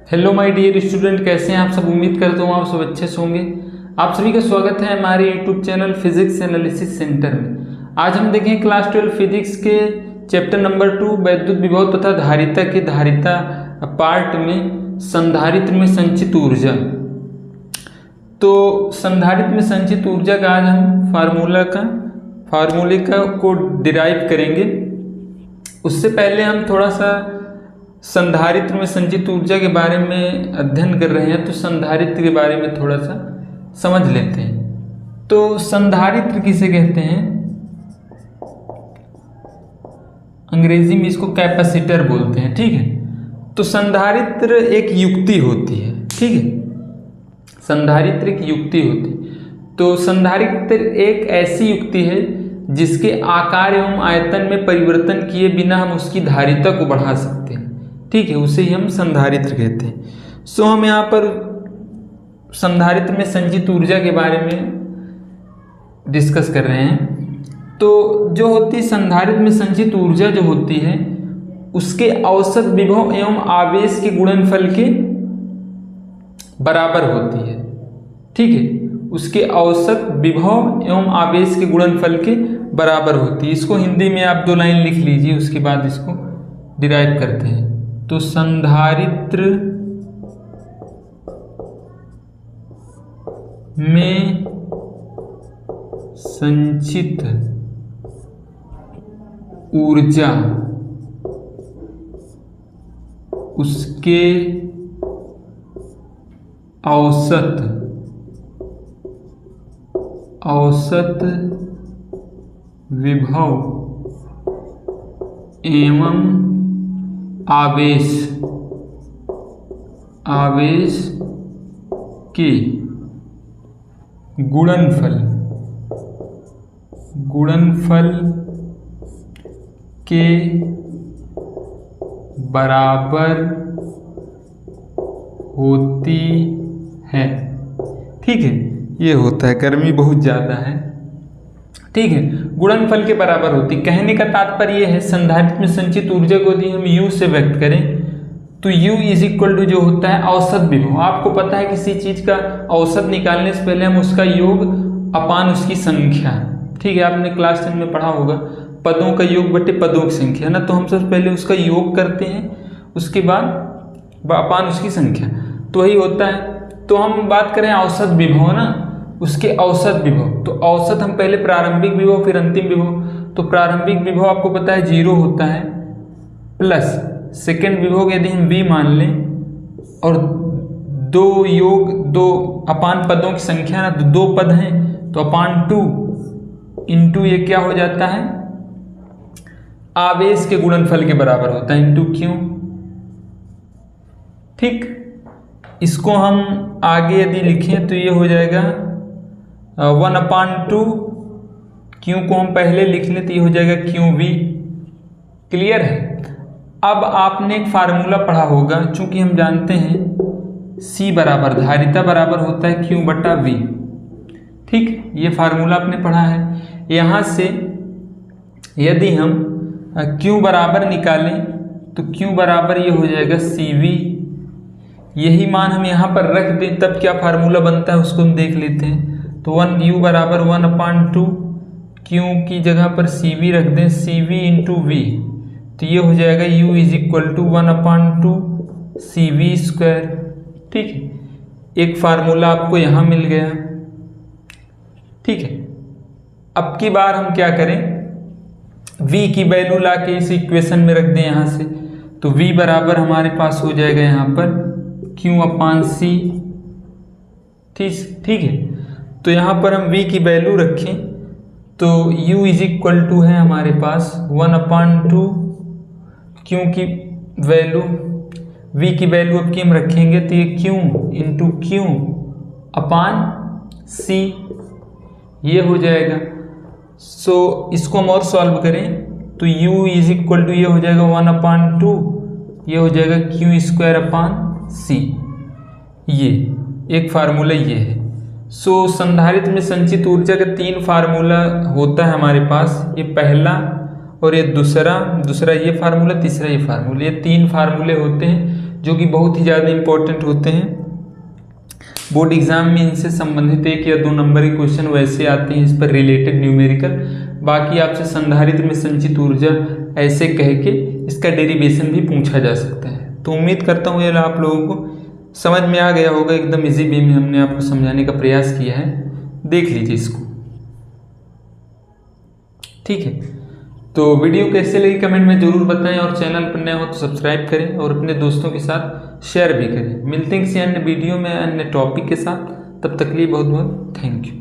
Hello my dear student, कैसे हैं आप सब। उम्मीद करता हूँ आप सब अच्छे से होंगे। आप सभी का स्वागत है हमारे YouTube channel physics analysis centre में। आज हम देखें क्लास 12 फिजिक्स के चैप्टर नंबर 2 वैद्युत विभव तथा धारिता के धारिता पार्ट में संधारित्र में संचित ऊर्जा। तो संधारित्र में संचित ऊर्जा का आज हम फार्मूले को डिराइव करेंगे। उससे पहले हम थोड़ा सा संधारित्र में संचित ऊर्जा के बारे में अध्ययन कर रहे हैं, तो संधारित्र के बारे में थोड़ा सा समझ लेते हैं। तो संधारित्र किसे कहते हैं? अंग्रेजी में इसको कैपेसिटर बोलते हैं, ठीक है। तो संधारित्र एक युक्ति होती है, ठीक है। संधारित्र एक युक्ति होती है। तो संधारित्र एक ऐसी युक्ति है जिसके आकार एवं आयतन में परिवर्तन किए बिना हम उसकी धारिता को बढ़ा सकते हैं, ठीक है। उसे ही हम संधारित्र कहते हैं। सो हम यहाँ पर संधारित्र में संचित ऊर्जा के बारे में डिस्कस कर रहे हैं। तो जो होती है संधारित्र में संचित ऊर्जा जो होती है उसके औसत विभव एवं आवेश के गुणनफल के बराबर होती है, ठीक है। उसके औसत विभव एवं आवेश के गुणनफल के बराबर होती है। इसको हिंदी में आप 2 लाइन लिख लीजिए, उसके बाद इसको डिराइव करते हैं। तो संधारित्र में संचित ऊर्जा उसके औसत विभव एवं आवेश के गुणनफल के बराबर होती है, ठीक है। ये होता है, गर्मी बहुत ज़्यादा है, ठीक है। गुणनफल के बराबर होती। कहने का तात्पर्य यह है संधारित्र में संचित ऊर्जा को यदि हम U से व्यक्त करें तो U इज इक्वल टू जो होता है औसत विभव। आपको पता है किसी चीज का औसत निकालने से पहले हम उसका योग अपान उसकी संख्या, ठीक है। आपने क्लास 10 में पढ़ा होगा पदों का योग बटे पदों की संख्या ना। तो हम सबसे पहले उसका योग करते हैं, उसके बाद अपान उसकी संख्या, तो वही होता है। तो हम बात करें औसत विभव ना, उसके औसत विभव। तो औसत हम पहले प्रारंभिक विभव फिर अंतिम विभव। तो प्रारंभिक विभव आपको पता है 0 होता है, प्लस सेकेंड विभव यदि हम V मान लें और 2 अपान पदों की संख्या ना, तो 2 पद हैं तो अपान 2 इंटू ये क्या हो जाता है आवेश के गुणनफल के बराबर होता है इंटू Q, ठीक। इसको हम आगे यदि लिखें तो ये हो जाएगा 1/2। Q को हम पहले लिख लें तो ये हो जाएगा QV। क्लियर है। अब आपने एक फार्मूला पढ़ा होगा, चूंकि हम जानते हैं C बराबर धारिता बराबर होता है Q बटा V, ठीक। ये फार्मूला आपने पढ़ा है। यहाँ से यदि हम Q बराबर निकालें तो Q बराबर ये हो जाएगा CV। यही मान हम यहाँ पर रख दें तब क्या फार्मूला बनता है उसको हम देख लेते हैं। तो 1U बराबर 1/2, Q की जगह पर CV रख दें, CV इंटू V, तो ये हो जाएगा U is equal to 1/2 CV square, ठीक है। एक फार्मूला आपको यहाँ मिल गया, ठीक है। अब की बार हम क्या करें, V की वैल्यू ला के इस इक्वेशन में रख दें यहाँ से। तो V बराबर हमारे पास हो जाएगा यहाँ पर Q/C, ठीक है। तो यहाँ पर हम V की वैल्यू रखें तो U इज इक्वल टू है हमारे पास 1/2 Q की वैल्यू, V की वैल्यू अब की हम रखेंगे तो ये Q इंटू Q/C ये हो जाएगा। सो इसको हम और सॉल्व करें तो U इज इक्वल टू ये हो जाएगा 1/2, ये हो जाएगा Q²/C। ये एक फार्मूला ये है। सो संधारित्र में संचित ऊर्जा का 3 फार्मूला होता है हमारे पास। ये पहला और ये दूसरा ये फार्मूला, तीसरा ये फार्मूला, ये 3 फार्मूले होते हैं जो कि बहुत ही ज़्यादा इंपॉर्टेंट होते हैं। बोर्ड एग्जाम में इनसे संबंधित 1 या 2 नंबर के क्वेश्चन वैसे आते हैं, इस पर रिलेटेड न्यूमेरिकल। बाकी आपसे संधारित्र में संचित ऊर्जा ऐसे कह के इसका डेरिवेशन भी पूछा जा सकता है। तो उम्मीद करता हूँ ये आप लोगों को समझ में आ गया होगा। एकदम इजी वे में हमने आपको समझाने का प्रयास किया है, देख लीजिए इसको। ठीक है, तो वीडियो कैसे लगी कमेंट में जरूर बताएं, और चैनल पर नए हो तो सब्सक्राइब करें और अपने दोस्तों के साथ शेयर भी करें। मिलते हैं किसी अन्य वीडियो में अन्य टॉपिक के साथ, तब तक के लिए बहुत बहुत थैंक यू।